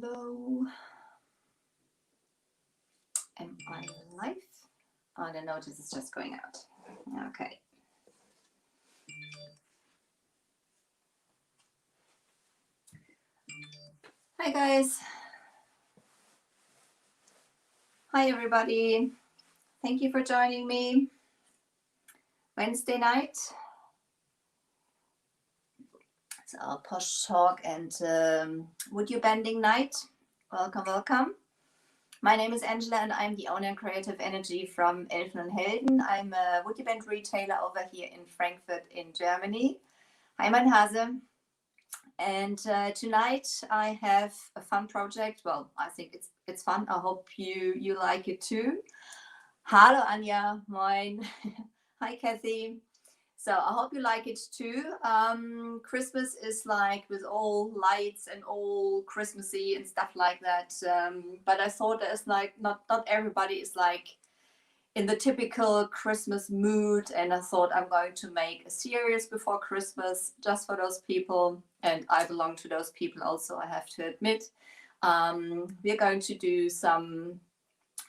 Hello. Am I live? Oh, the notice is just going out. Okay. Hi, guys. Hi, everybody. Thank you for joining me. Wednesday night. It's our Posh Talk and WoodUbending night. Welcome, welcome. My name is Angela and I'm the owner and creative energy from Elfen and Helden. I'm a WoodUbend retailer over here in Frankfurt in Germany. Hi, mein Hase. And tonight I have a fun project. Well, I think it's fun. I hope you like it too. Hallo Anja, moin. Hi Kathy. So I hope you like it too. Christmas is like with all lights and all Christmassy and stuff like that. But I thought there's like not everybody is like in the typical Christmas mood, and I thought I'm going to make a series before Christmas just for those people, and I belong to those people also, I have to admit. We're going to do some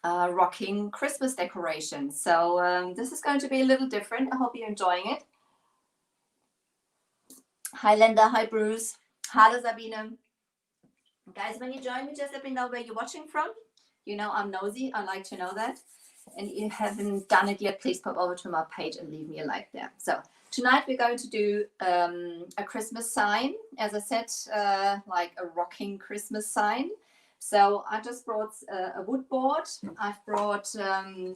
rocking Christmas decorations. So this is going to be a little different. I hope you're enjoying it. Hi Linda, hi Bruce, hello Sabine. Guys, when you join me, just let me know where you're watching from. You know I'm nosy, I like to know that. And if you haven't done it yet, please pop over to my page and leave me a like there. So tonight we're going to do a Christmas sign. As I said, like a rocking Christmas sign. So I just brought a wood board. I've brought some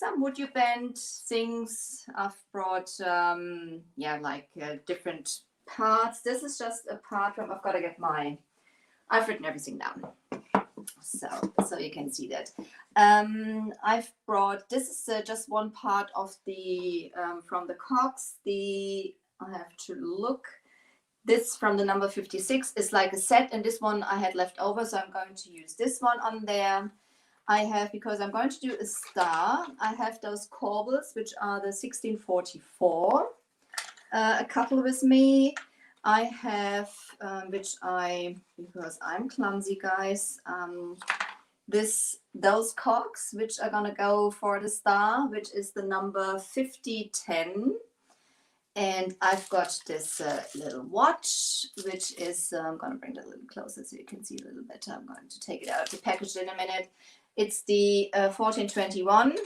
WoodUbend things. I've brought different parts. This is just a part from, I've written everything down. So you can see that. I've brought, this is just one part of the, from the cogs. I have to look. This from the number 56 is like a set, and this one I had left over, so I'm going to use this one on there. I have, because I'm going to do a star, I have those corbels, which are the 1644, a couple with me. I have, because I'm clumsy, guys, those cogs, which are gonna go for the star, which is the number 5010. And I've got this little watch, which is, I'm going to bring that a little closer so you can see a little better. I'm going to take it out of the package in a minute. It's the 1421,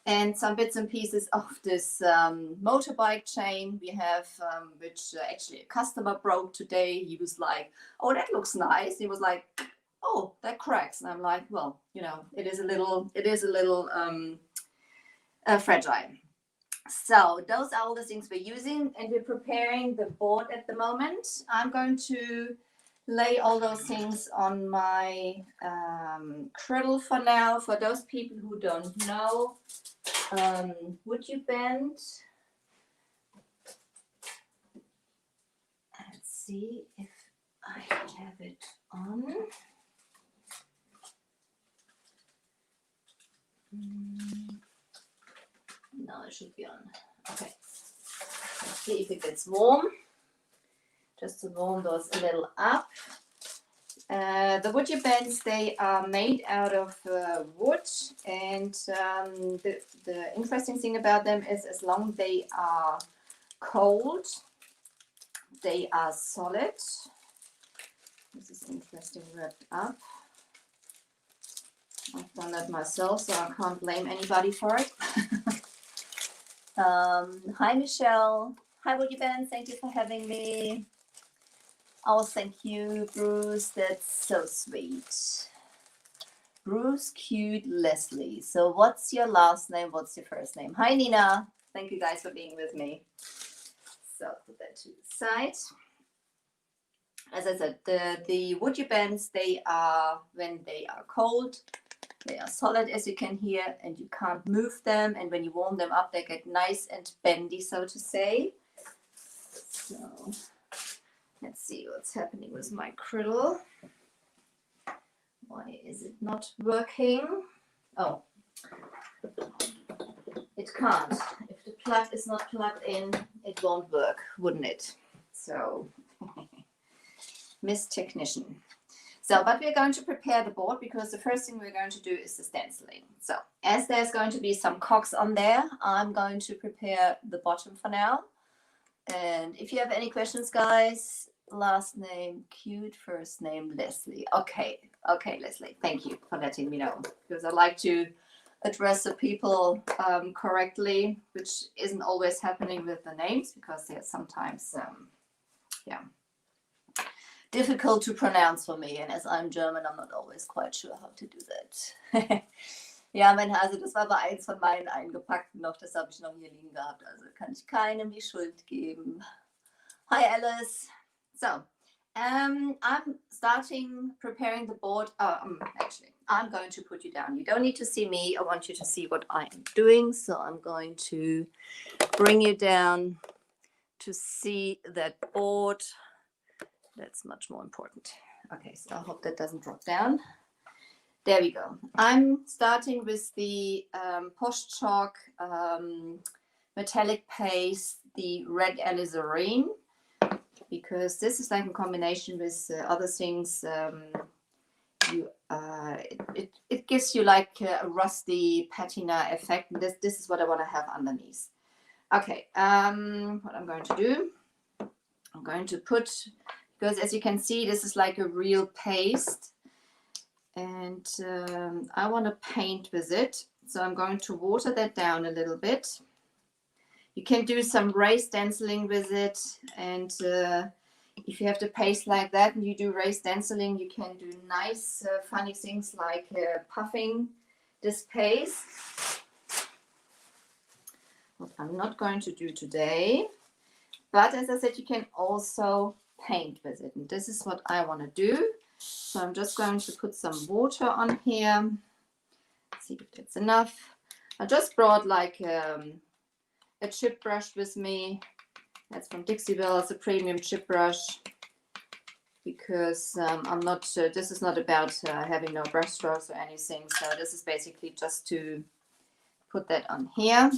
and some bits and pieces of this motorbike chain we have, which actually a customer broke today. He was like, oh, that looks nice. He was like, oh, that cracks. And I'm like, well, you know, it is a little fragile. So those are all the things we're using, and we're preparing the board at the moment. I'm going to lay all those things on my cradle for now. For those people who don't know, WoodUbend. Let's see if I have it on. No, it should be on. Okay. Let's see if it gets warm. Just to warm those a little up. The WoodUbends, they are made out of wood, and the interesting thing about them is as long as they are cold, they are solid. This is interesting, wrapped up. I've done that myself, so I can't blame anybody for it. Hi Michelle. Hi WoodUbend, thank you for having me. Oh, thank you, Bruce. That's so sweet. Bruce Cute Leslie. So what's your last name? What's your first name? Hi Nina. Thank you guys for being with me. So put that to the side. As I said, the WoodUbends, they are, when they are cold, they are solid, as you can hear, and you can't move them. And when you warm them up, they get nice and bendy, so to say. So let's see what's happening with my cradle. Why is it not working? Oh, it can't. If the plug is not plugged in, it won't work, wouldn't it? So Miss Technician. So, but we're going to prepare the board because the first thing we're going to do is the stenciling. So, as there's going to be some cogs on there, I'm going to prepare the bottom for now. And if you have any questions, guys, last name cute, first name Leslie. Okay, Leslie, thank you for letting me know, because I like to address the people correctly, which isn't always happening with the names, because they're sometimes, difficult to pronounce for me. And as I'm German, I'm not always quite sure how to do that. Ja, mein Hase, das war aber eins von meinen eingepackten noch. Das habe ich noch hier liegen gehabt. Also kann ich keinem die Schuld geben. Hi, Alice. So, I'm starting preparing the board. Actually, I'm going to put you down. You don't need to see me. I want you to see what I am doing. So I'm going to bring you down to see that board. That's much more important. Okay, so I hope that doesn't drop down. There we go. I'm starting with the Posh Chalk metallic paste, the red alizarin, because this is like in combination with other things. It gives you like a rusty patina effect. This is what I want to have underneath. Okay, what I'm going to do, I'm going to put, because as you can see, this is like a real paste, and I want to paint with it. So I'm going to water that down a little bit. You can do some raised stenciling with it, and if you have the paste like that and you do raised stenciling, you can do nice funny things like puffing this paste. What I'm not going to do today, but as I said, you can also paint with it, and this is what I want to do. So I'm just going to put some water on here. Let's see if that's enough. I just brought like a chip brush with me. That's from Dixie Belle. It's a premium chip brush, because I'm not, this is not about having no brush strokes or anything. So this is basically just to put that on here.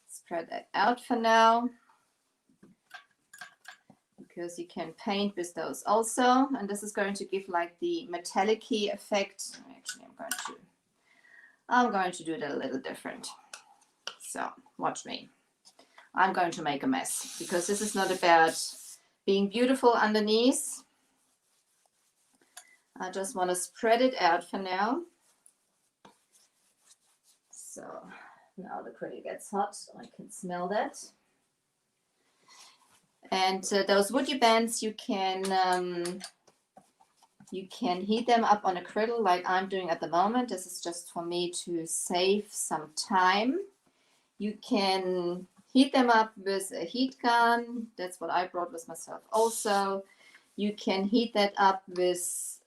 Spread that out for now, because you can paint with those also. And this is going to give like the metallic-y effect. Actually, I'm going to do that a little different. So watch me. I'm going to make a mess, because this is not about being beautiful underneath. I just want to spread it out for now. So now the acrylic gets hot, I can smell that. And those WoodUbends, you can heat them up on a griddle like I'm doing at the moment. This is just for me to save some time. You can heat them up with a heat gun. That's what I brought with myself also. You can heat that up with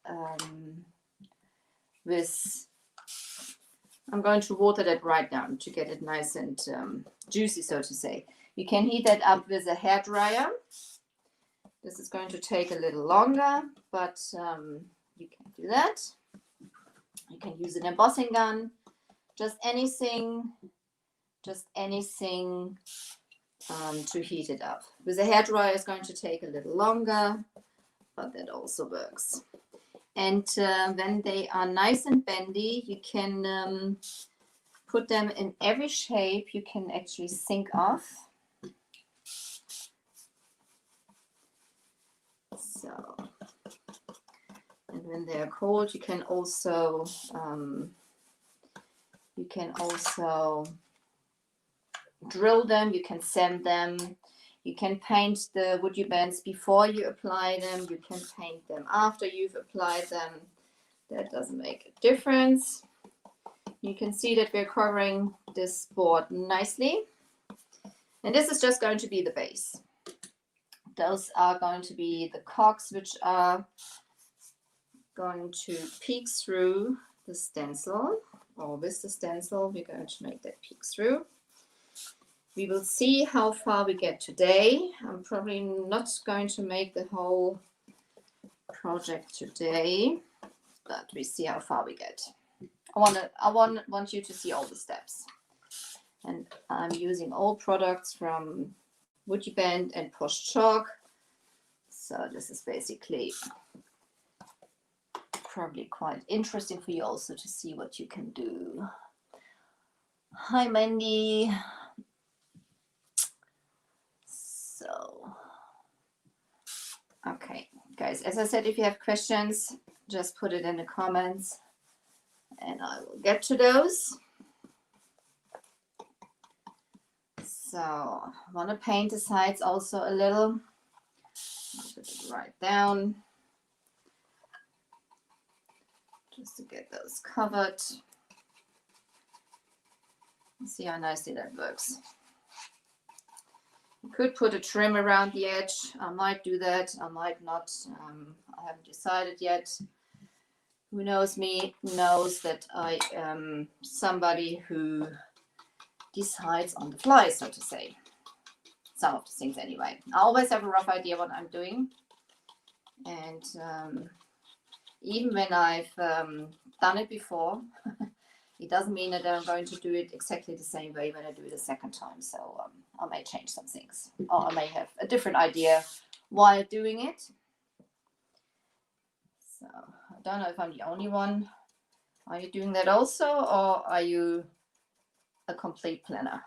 I'm going to water that right down to get it nice and juicy, so to say. You can heat that up with a hairdryer. This is going to take a little longer, but you can do that. You can use an embossing gun, just anything to heat it up. With a hairdryer, it's going to take a little longer, but that also works. And when they are nice and bendy, you can put them in every shape you can actually think of. So, and when they're cold, you can also drill them, you can sand them, you can paint the WoodUbends before you apply them, you can paint them after you've applied them. That doesn't make a difference. You can see that we're covering this board nicely. And this is just going to be the base. Those are going to be the cogs, which are going to peek through the stencil, or with the stencil, we're going to make that peek through. We will see how far we get today. I'm probably not going to make the whole project today, but we see how far we get. I want you to see all the steps. And I'm using all products from WoodUbend and Posh Chalk. So this is basically probably quite interesting for you also to see what you can do. Hi, Mandy. So, okay, guys, as I said, if you have questions, just put it in the comments and I will get to those. So, I want to paint the sides also a little. I'll put it right down just to get those covered. See how nicely that works. You could put a trim around the edge. I might do that. I might not. I haven't decided yet. Who knows me knows that I am somebody who decides on the fly, so to say. Some of the things anyway. I always have a rough idea what I'm doing. And even when I've done it before, it doesn't mean that I'm going to do it exactly the same way when I do it a second time. So I may change some things, or I may have a different idea while doing it. So I don't know if I'm the only one. Are you doing that also, or are you a complete planner?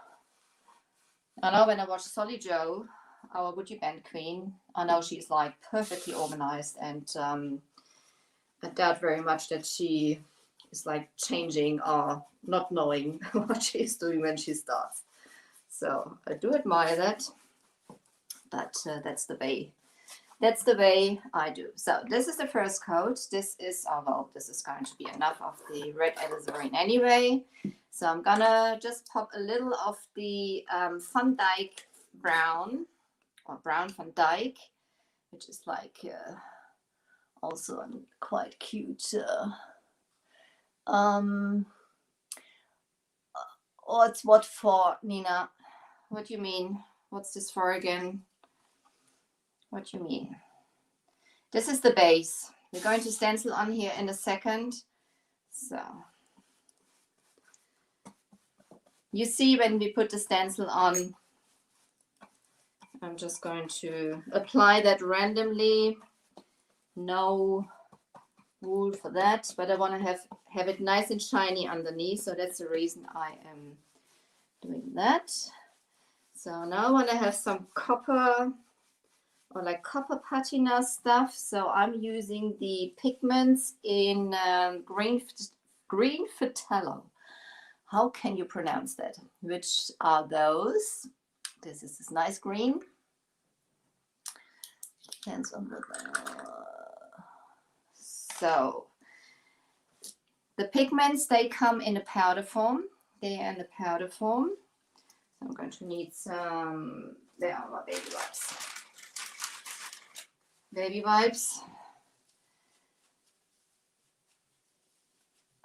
I know when I watch Solly Joe, our Would You Bend queen, I know she's like perfectly organized, and I doubt very much that she is like changing or not knowing what she's doing when she starts. So I do admire that, but that's the way I do. So this is the first coat. This is, oh well, this is going to be enough of the red alizarin anyway. So I'm gonna just pop a little of the Van Dyke brown, or brown Van Dyke, which is like also a quite cute what's what for, Nina? What do you mean? What's this for again? What do you mean? This is the base. We're going to stencil on here in a second. So you see when we put the stencil on, I'm just going to apply that randomly. No rule for that, but I want to have it nice and shiny underneath, so that's the reason I am doing that. So now I want to have some copper, or like copper patina stuff. So I'm using the pigments in green Fratello. How can you pronounce that? Which are those? This is this nice green. Depends on the so the pigments, they come in a powder form. They are in the powder form. So I'm going to need some, there are my baby wipes. Baby wipes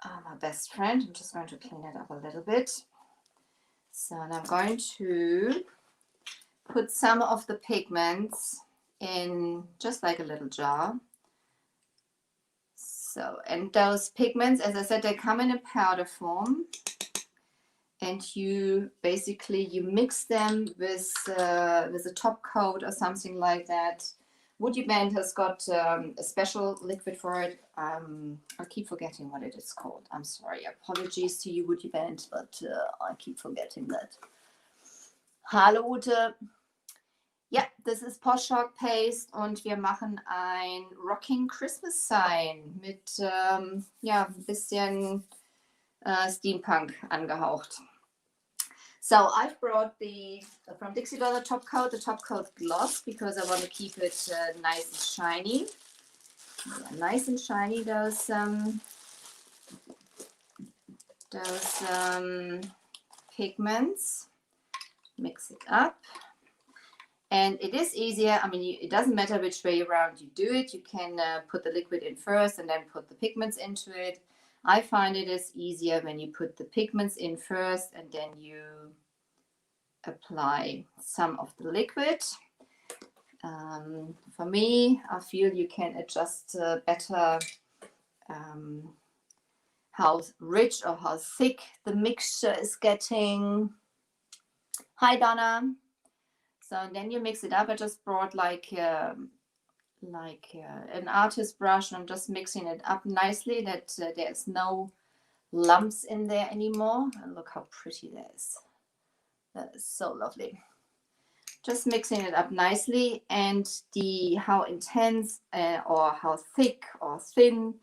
are my best friend. I'm just going to clean it up a little bit. So and I'm going to put some of the pigments in just like a little jar. So, and those pigments, as I said, they come in a powder form, and you basically you mix them with a top coat or something like that. Would You Bend has got a special liquid for it. I keep forgetting what it is called. I'm sorry. Apologies to you, Would You Bend, but I keep forgetting that. Hallo Ute. Ja, das ist Posh Chalk Paste und wir machen ein Rocking Christmas Sign mit ja, ein bisschen Steampunk angehaucht. So I've brought from Dixie Doll the top coat gloss, because I want to keep it nice and shiny. Yeah, nice and shiny, those pigments. Mix it up. And it is easier, I mean, it doesn't matter which way around you do it. You can put the liquid in first and then put the pigments into it. I find it is easier when you put the pigments in first and then you apply some of the liquid. For me, I feel you can adjust better how rich or how thick the mixture is getting. Hi, Donna. So then you mix it up. I just brought like an artist brush, and I'm just mixing it up nicely that there's no lumps in there anymore. And look how pretty that is. That is so lovely. Just mixing it up nicely, and how intense or how thick or thin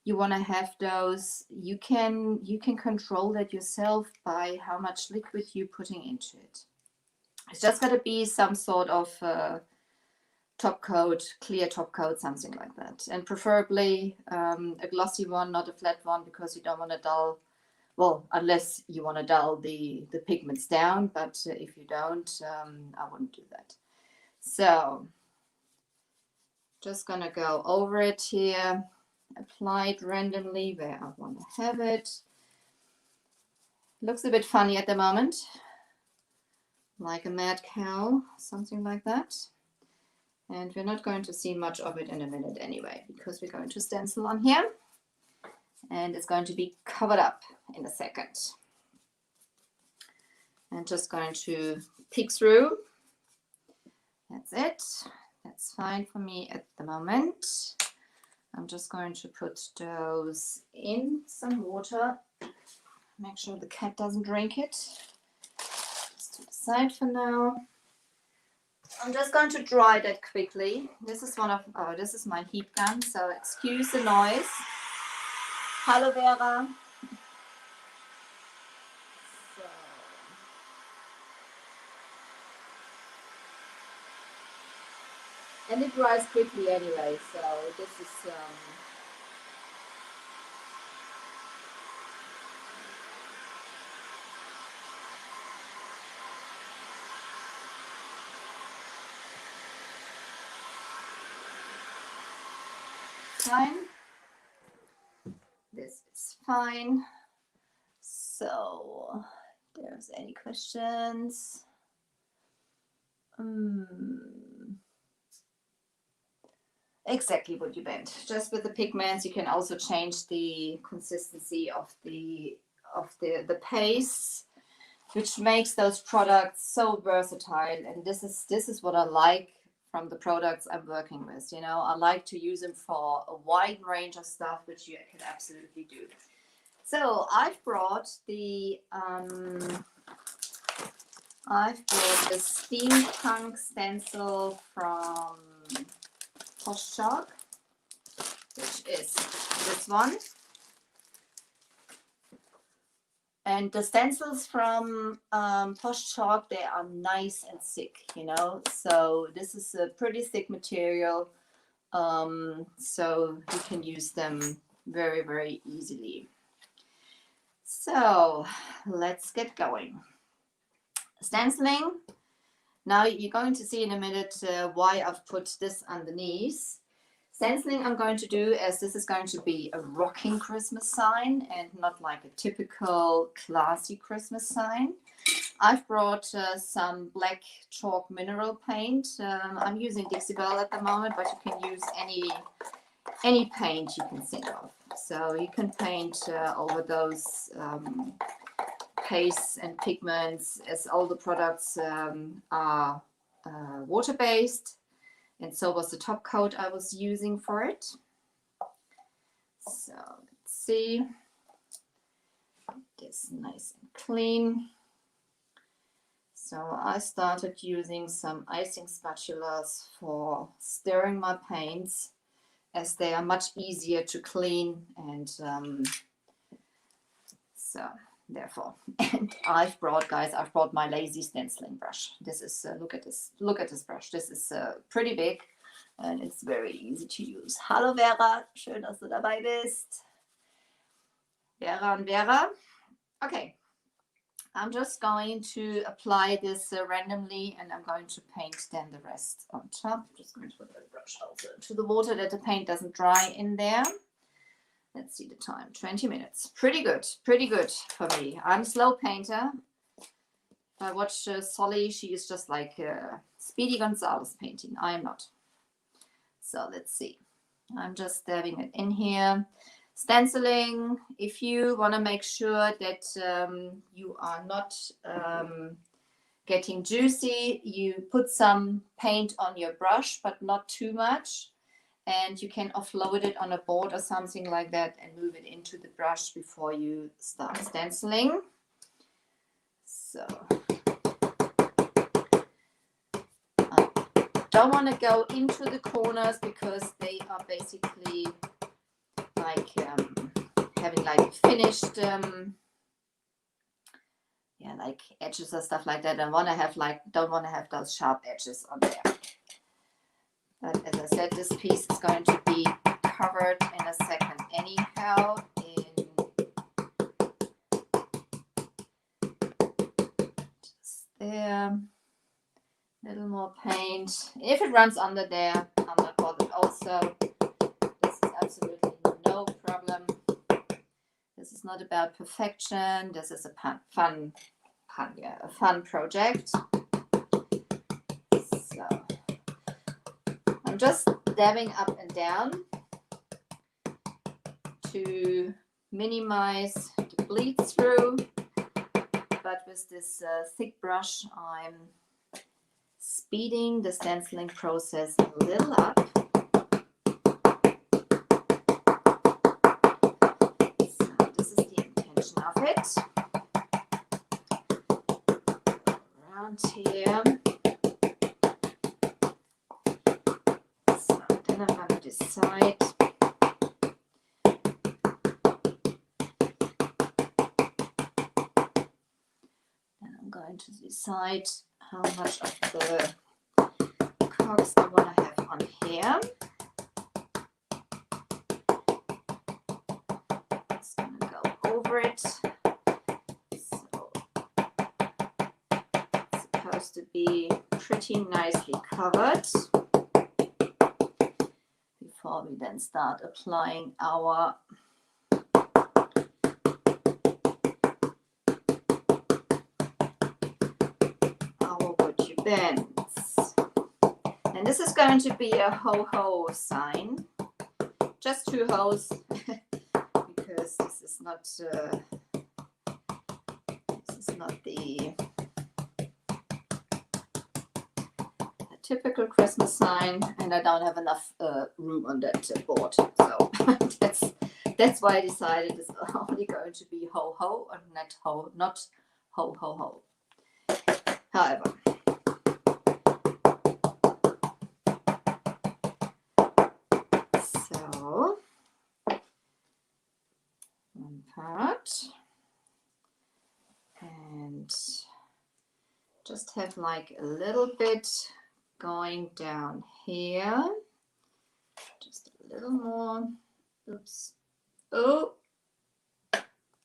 you want to have those, you can control that yourself by how much liquid you're putting into it. It's just got to be some sort of top coat, clear top coat, something like that, and preferably a glossy one, not a flat one, because you don't want to dull. Well, unless you want to dull the pigments down, but if you don't, I wouldn't do that. So just gonna go over it here, apply it randomly where I want to have it. Looks a bit funny at the moment, like a mad cow, something like that. And we're not going to see much of it in a minute anyway, because we're going to stencil on here. And it's going to be covered up in a second. And just going to peek through. That's it. That's fine for me at the moment. I'm just going to put those in some water. Make sure the cat doesn't drink it. Just to the side for now. I'm just going to dry that quickly. This is this is my heat gun, so excuse the noise. Hallo Vera. So. And it dries quickly anyway, so this is fine. This is fine. So, there's any questions? Exactly what you meant. Just with the pigments, you can also change the consistency of the paste, which makes those products so versatile. And this is what I like from the products I'm working with. You know, I like to use them for a wide range of stuff, which you can absolutely do. So I've brought the steampunk stencil from Posh Chalk, which is this one. And the stencils from Posh Chalk, they are nice and thick, you know. So this is a pretty thick material, so you can use them very, very easily. So let's get going. Stenciling. Now you're going to see in a minute why I've put this underneath. Stenciling I'm going to do, as this is going to be a rocking Christmas sign and not like a typical classy Christmas sign. I've brought some black chalk mineral paint. I'm using Dixie Belle at the moment, but you can use any paint you can think of. So you can paint over those pastes and pigments, as all the products are water-based, and so was the top coat I was using for it. So let's see, this nice and clean. So I started using some icing spatulas for stirring my paints, as they are much easier to clean, and so therefore. And I've brought my lazy stenciling brush. This is look at this brush. This is pretty big and it's very easy to use. Hallo Vera, schön, dass du dabei bist. Vera and Vera. Okay, I'm just going to apply this randomly, and I'm going to paint then the rest on top. Just going to put the brush also into the water that the paint doesn't dry in there. Let's see the time, 20 minutes. Pretty good for me. I'm a slow painter. If I watch Solly, she is just like Speedy Gonzales painting. I am not. So let's see. I'm just dabbing it in here. Stenciling, if you want to make sure that you are not getting juicy, you put some paint on your brush, but not too much. and you can offload it on a board or something like that and move it into the brush before you start stenciling. So I don't want to go into the corners because they are basically like having like finished yeah, like edges or stuff like that. I want to have don't want to have those sharp edges on there. But as I said, this piece is going to be covered in a second anyhow in just there. A little more paint. If it runs under there, I'm not bothered also. This is absolutely no problem. This is not about perfection. This is a fun project. So I'm just dabbing up and down to minimize the bleed through. But with this thick brush, I'm speeding the stenciling process a little up. So this is the intention of it. Around here. So then I'm going to decide how much of the cogs I want to have on here. Just going to go over it. So it's supposed to be pretty nicely covered before we then start applying our bends. And this is going to be a ho-ho sign. Just 2 hoes because this is not the typical Christmas sign, and I don't have enough room on that board. So that's why I decided it's only going to be ho-ho and not ho-ho-ho. However, one part, and just have like a little bit going down here, just a little more. Oops. Oh,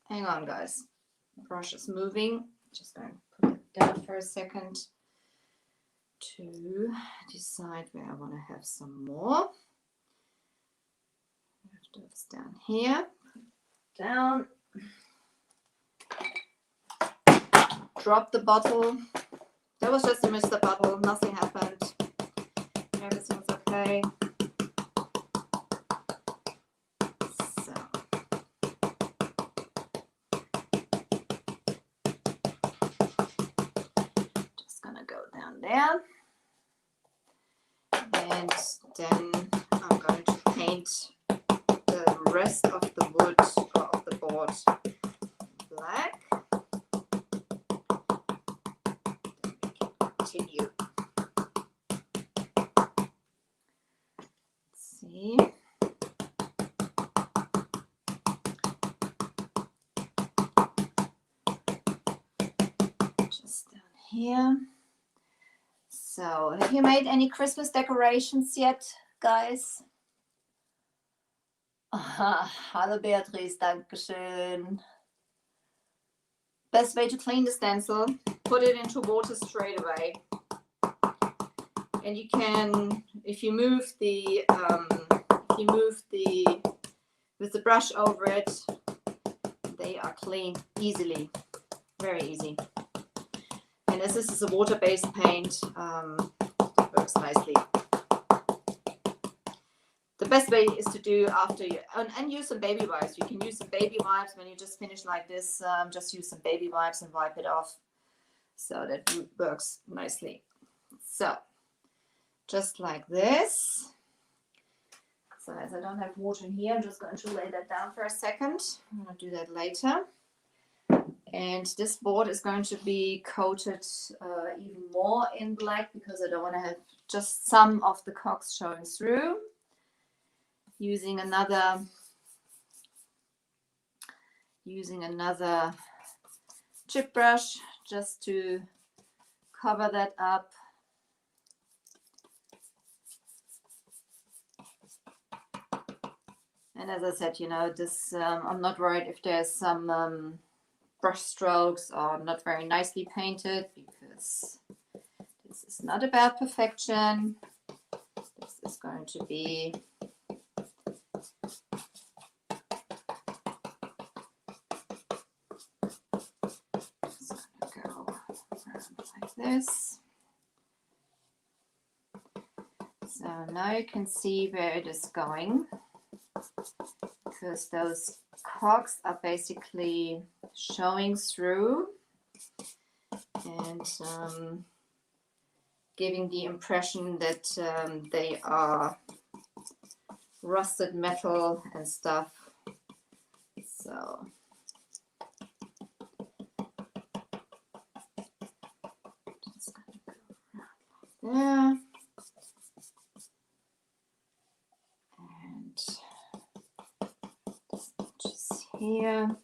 hang on guys, the brush is moving. Just going to put it down for a second to decide where I want to have some more. It's down here. Down, drop the bottle. That was just a Mr. Bottle, nothing happened. Everything's okay. So just gonna go down there, and then I'm going to paint the rest of the wood or of the board black. Continue. Let's see. Just down here. So, have you made any Christmas decorations yet, guys? Aha, hallo Beatrice, dankeschön. Best way to clean the stencil, put it into water straight away. And you can, if you move with the brush over it, they are cleaned easily, very easy. And as this is a water-based paint, it works nicely. The best way is to do after you, and use some baby wipes. You can use some baby wipes when you just finish like this. Just use some baby wipes and wipe it off. So that works nicely. So just like this, So as I don't have water in here, I'm just going to lay that down for a second. I'm going to do that later. And this board is going to be coated even more in black because I don't want to have just some of the cogs showing through. Using another chip brush just to cover that up. And as I said, you know, this I'm not worried if there's some brush strokes are not very nicely painted, because this is not about perfection. This is going to be just going to go around like this. So now you can see where it is going, because those cogs are basically showing through and giving the impression that they are rusted metal and stuff. So just gonna go around like there. And just here.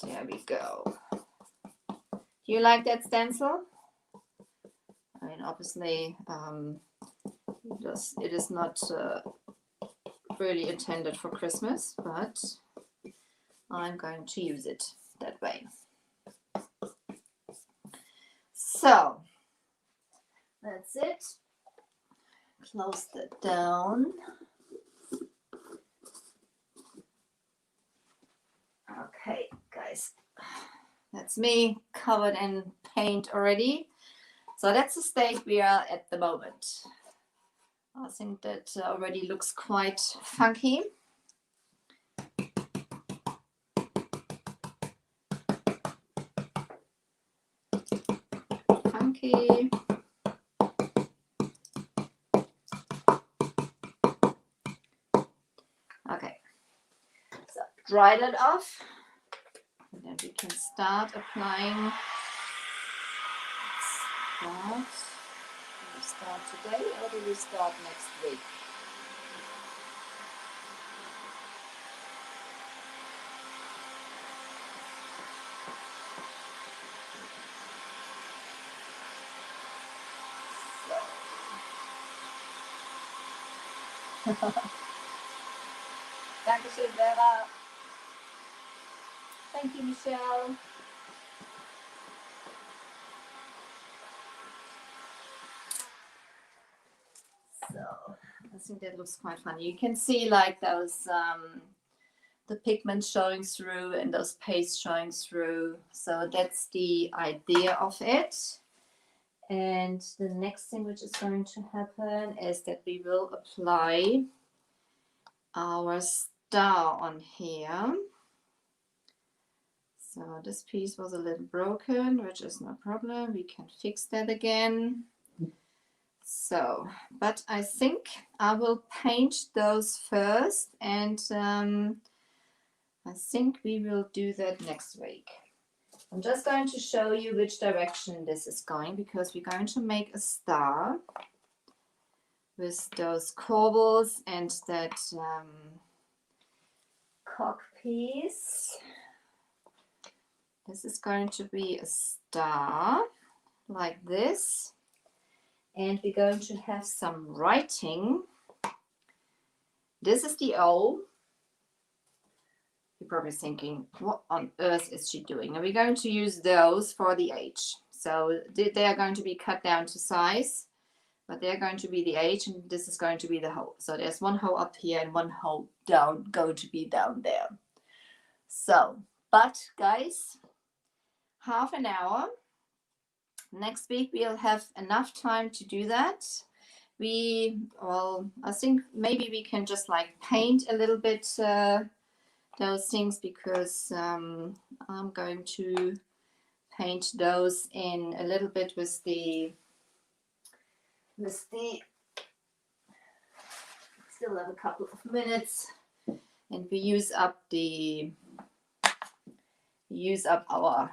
There we go. Do you like that stencil? I mean, obviously, it is not really intended for Christmas, but I'm going to use it that way. So that's it. Close that down. Okay, guys, that's me covered in paint already. So that's the state we are at the moment. I think that already looks quite funky. Funky. Okay, so dry that off, and then we can start applying. Do we start today or do we start next week? Dankeschön, Vera. Thank you, Michelle. So I think that looks quite funny. You can see like those the pigments showing through and those pastes showing through. So that's the idea of it. And the next thing which is going to happen is that we will apply our star on here. So this piece was a little broken, which is no problem. We can fix that again. So, but I think I will paint those first, and I think we will do that next week. I'm just going to show you which direction this is going, because we're going to make a star with those corbels and that cog piece. This is going to be a star like this, and we're going to have some writing. This is the O. You're probably thinking, what on earth is she doing? And we're going to use those for the H. So they are going to be cut down to size, but they're going to be the H, and this is going to be the hole. So there's one hole up here and one hole down, going to be down there. So, but guys, half an hour. Next week we'll have enough time to do that. I think maybe we can just like paint a little bit those things, because I'm going to paint those in a little bit with the still have a couple of minutes, and we use up our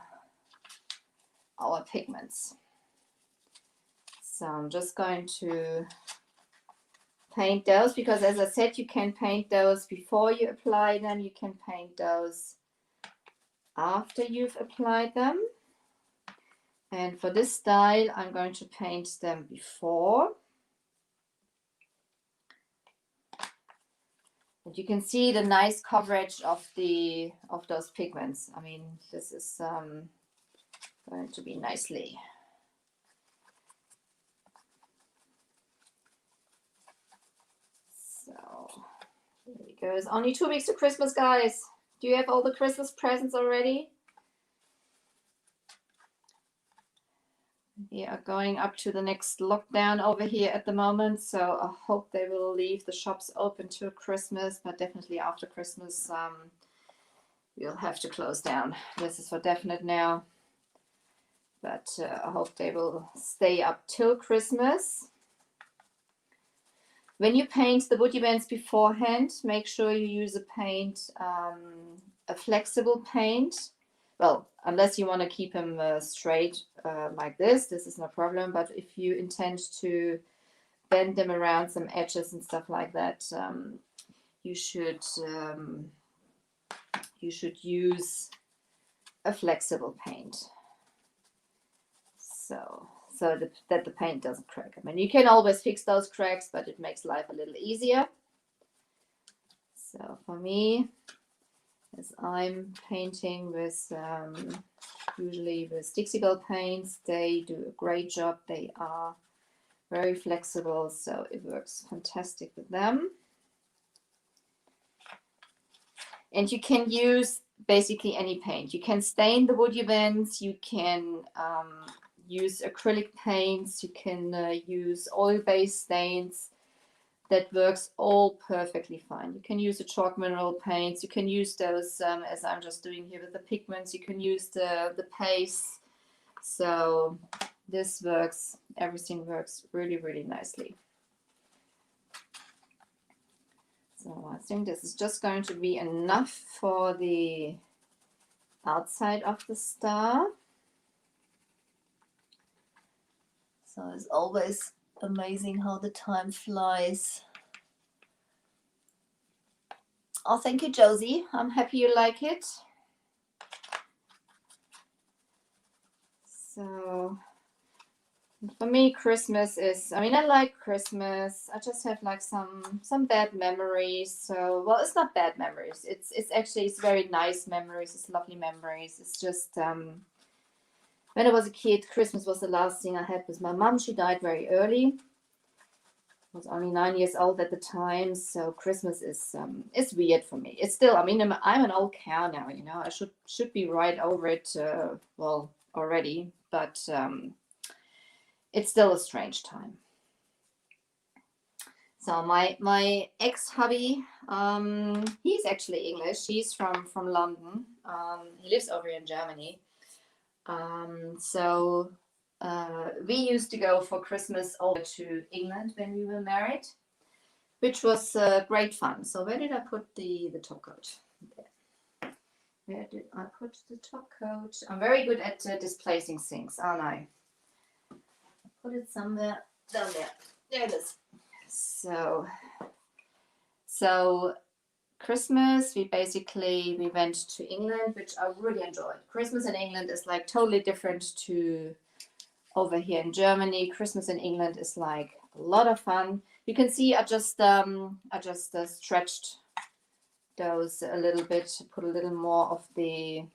pigments. So I'm just going to paint those, because as I said, you can paint those before you apply them, you can paint those after you've applied them. And for this style, I'm going to paint them before. And you can see the nice coverage of those pigments. I mean, this is going to be nicely. So there we go. It's only 2 weeks to Christmas, guys. Do you have all the Christmas presents already? We are going up to the next lockdown over here at the moment, so I hope they will leave the shops open till Christmas, but definitely after Christmas we'll have to close down. This is for definite now, but I hope they will stay up till Christmas. When you paint the woody bands beforehand, make sure you use a flexible paint. Well, unless you want to keep them straight like this is no problem. But if you intend to bend them around some edges and stuff like that, you should use a flexible paint. So that the paint doesn't crack. I mean, you can always fix those cracks, but it makes life a little easier. So for me, as I'm painting with usually with Dixie Belle paints, they do a great job. They are very flexible, so it works fantastic with them. And you can use basically any paint. You can stain the woody bands, you can use acrylic paints, you can use oil-based stains. That works all perfectly fine. You can use the chalk mineral paints, you can use those as I'm just doing here with the pigments, you can use the paste. So this works, everything works really, really nicely. So I think this is just going to be enough for the outside of the star. So it's always amazing how the time flies. Oh, thank you, Josie. I'm happy you like it. So for me, Christmas is, I mean, I like Christmas. I just have like some bad memories. So, well, it's not bad memories. It's actually, it's very nice memories. It's lovely memories. It's just, when I was a kid, Christmas was the last thing I had with my mom. She died very early. I was only 9 years old at the time, so Christmas is weird for me. It's still, I mean, I'm an old cow now, you know. I should be right over it, well, already, but it's still a strange time. So my ex-hubby, he's actually English. He's from London. He lives over in Germany. So we used to go for Christmas over to England when we were married, which was great fun. So where did I put the top coat? There. Where did I put the top coat? I'm very good at displacing things, aren't I? Put it somewhere down there. There it is. So Christmas, we went to England, which I really enjoyed. Christmas in England is like totally different to over here in Germany. Christmas in England is like a lot of fun. You can see I just stretched those a little bit, put a little more of the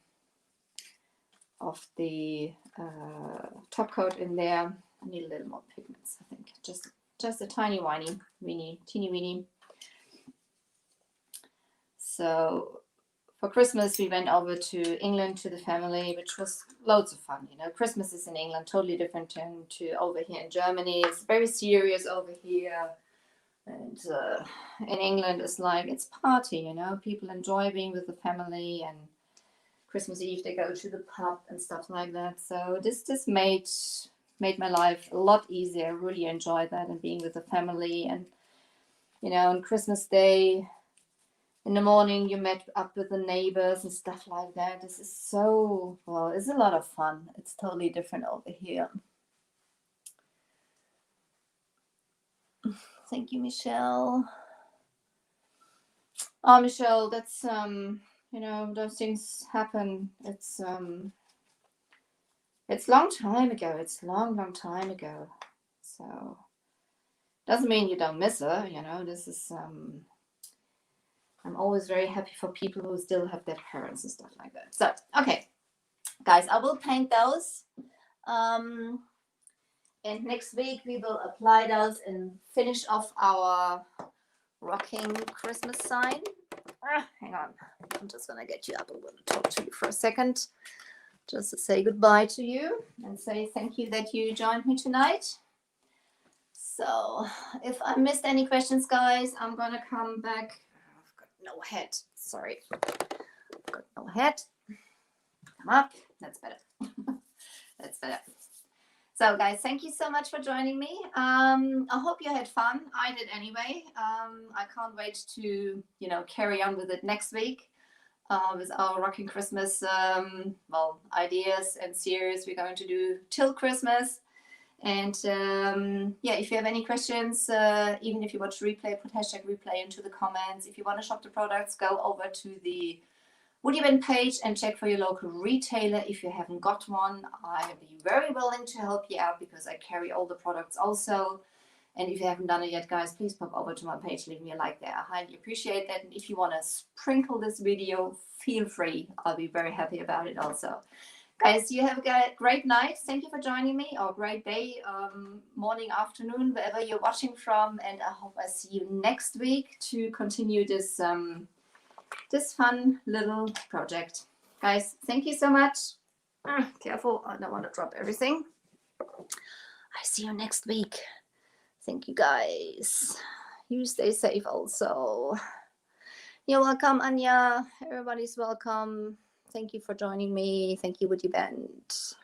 top coat in there. I need a little more pigments, I think. Just a teeny weeny. So for Christmas, we went over to England to the family, which was loads of fun. You know, Christmas is in England totally different to over here in Germany. It's very serious over here. And in England, it's like, it's party, you know. People enjoy being with the family. And Christmas Eve they go to the pub and stuff like that. So this made my life a lot easier. I really enjoyed that, and being with the family. And on Christmas Day in the morning you met up with the neighbors and stuff like that. This is so, well, it's a lot of fun. It's totally different over here. Thank you, Michelle. Oh, Michelle, that's those things happen. It's long time ago. It's long time ago. So doesn't mean you don't miss her. This is I'm always very happy for people who still have their parents and stuff like that. So okay, guys, I will paint those. And next week we will apply those and finish off our rocking Christmas sign. Hang on, I'm just gonna get you up. I'm gonna talk to you for a second, just to say goodbye to you and say thank you that you joined me tonight. So if I missed any questions, guys, I'm gonna come back. I've got no head. Sorry, I've got no head. Come up. That's better. That's better. So guys, thank you so much for joining me. I hope you had fun. I did anyway. I can't wait to carry on with it next week with our Rocking Christmas ideas and series we're going to do till Christmas. And if you have any questions, even if you watch replay, put #replay into the comments. If you want to shop the products, go over to the WoodUbending page and check for your local retailer. If you haven't got one, I'll be very willing to help you out because I carry all the products also. And if you haven't done it yet, guys, please pop over to my page, leave me a like there. I highly appreciate that. And if you want to sprinkle this video, feel free. I'll be very happy about it also. Guys, you have a great night. Thank you for joining me, or great day, morning, afternoon, wherever you're watching from. And I hope I see you next week to continue this fun little project. Guys, thank you so much. Careful, I don't want to drop everything. I see you next week. Thank you, guys. You stay safe also. You're welcome, Anya. Everybody's welcome. Thank you for joining me. Thank you, WoodUbend.